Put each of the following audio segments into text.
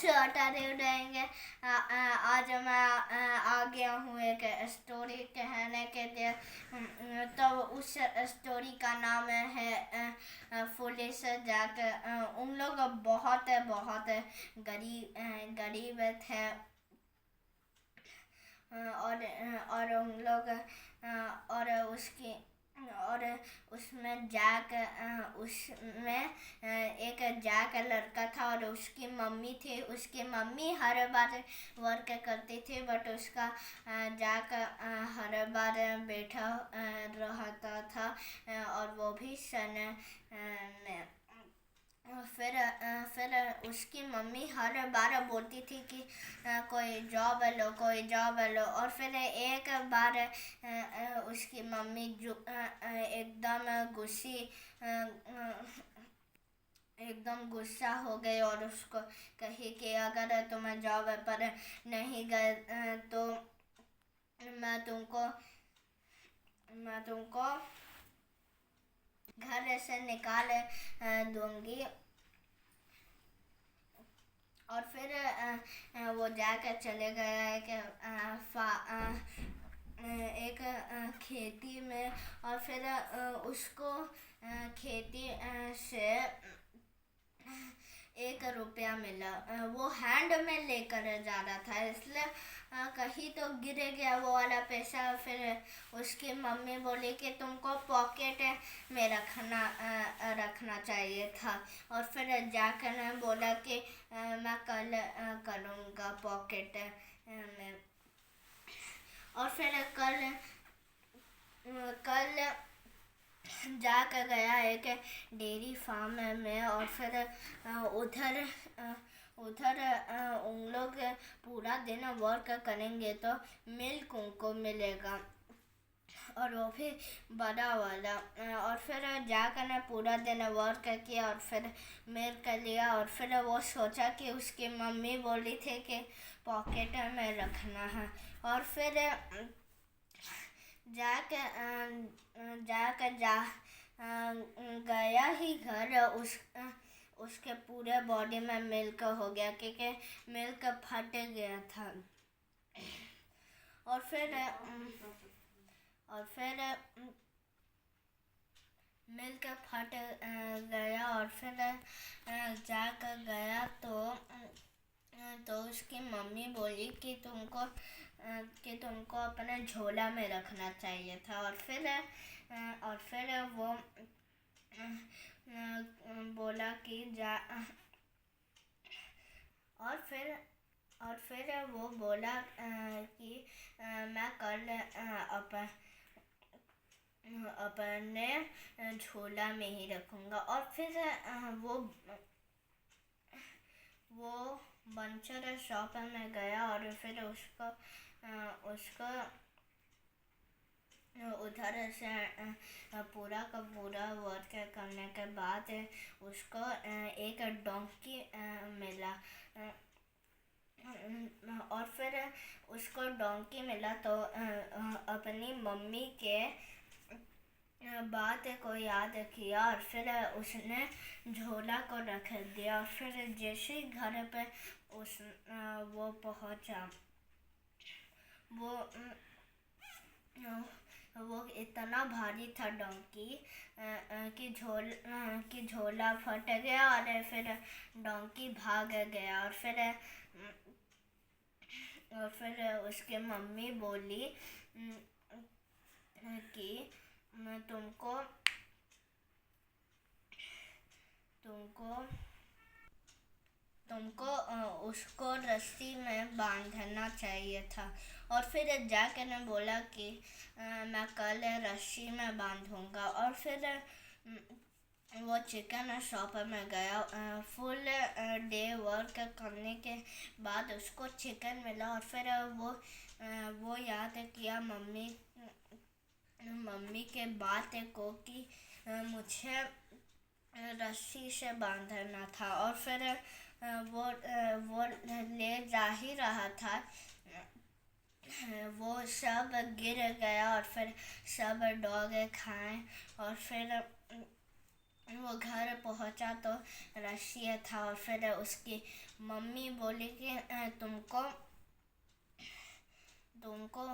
Saturday उड़ाएंगे। आज मैं आ गया हूँ एक स्टोरी कहने के लिए। तो उस स्टोरी का नाम है फुलिश जैक। उन लोग बहुत बहुत गरीब थे। और उन लोग और उसकी और उसमें एक जैक लड़का था और उसकी मम्मी थी। उसकी मम्मी हर बार वर्क करती थी, बट उसका जैक हर बार बैठा रहता था, और वो भी सन में। फिर उसकी मम्मी हर बार बोलती थी कि कोई जॉब लो, कोई जॉब लो। और फिर एक बार उसकी मम्मी एकदम गुस्सा हो गई और उसको कही कि अगर तुम जॉब पर नहीं गए तो मैं तुमको घर से निकाल दूंगी। और फिर वो जाकर चले गए एक खेती में। और फिर उसको खेती से 1 रुपया मिला। वो हैंड में लेकर जा रहा था, इसलिए कहीं तो गिर गया वो वाला पैसा। फिर उसकी मम्मी बोली कि तुमको पॉकेट में रखना चाहिए था। और फिर जाकर बोला कि मैं कल करूँगा पॉकेट में। और फिर कल जाकर गया एक डेयरी फार्म में। और फिर उधर उन लोग पूरा दिन वर्क करेंगे तो मिल्क उनको मिलेगा, और वो भी बड़ा वाला। और फिर जाकर पूरा दिन वर्क किया और फिर मिल्क लिया। और फिर वो सोचा कि उसकी मम्मी बोली थी कि पॉकेट में रखना है। और फिर गया ही घर, उसके पूरे बॉडी में मिल्क हो गया क्योंकि मिल्क फट गया था। और फिर मिल्क फट गया। और फिर जाकर गया तो उसकी मम्मी बोली कि तुमको अपने झोला में रखना चाहिए था। और फिर वो बोला कि और फिर वो बोला कि मैं कल अपने झोला में ही रखूँगा। और फिर वो बंचर शॉप में गया और फिर उसको उधर से पूरा का पूरा वर्क करने के बाद उसको एक डोंकी मिला। और फिर उसको डोंकी मिला तो अपनी मम्मी के बात को याद किया और फिर उसने झोला को रख दिया। और फिर जैसे घर पे वो पहुंचा, वो इतना भारी था डोंकी कि झोला फट गया और फिर डोंकी भाग गया। और फिर उसके मम्मी बोली कि तुमको उसको रस्सी में बांधना चाहिए था। और फिर जाकर ने बोला कि मैं कल रस्सी में बांधूंगा। और फिर वो चिकन शॉप में गया। फुल डे वर्क करने के बाद उसको चिकन मिला। और फिर वो याद किया मम्मी के बात को कि मुझे रस्सी से बांधना था। और फिर वो ले जा ही रहा था, वो सब गिर गया और फिर सब डॉग खाए। और फिर वो घर पहुंचा तो रस्सी था और फिर उसकी मम्मी बोली कि तुमको तुमको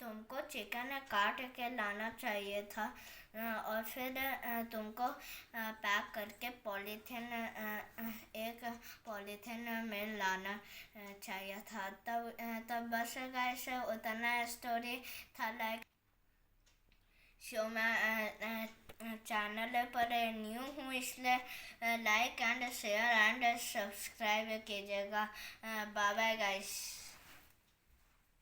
तुमको चिकन काट के लाना चाहिए था और फिर तुमको पैक करके एक पॉलीथीन में लाना चाहिए था। तब बस गाइस उतना स्टोरी था। लाइक शो मैं चैनल पर न्यू हूँ, इसलिए like and share and subscribe कीजिएगा। Bye bye guys.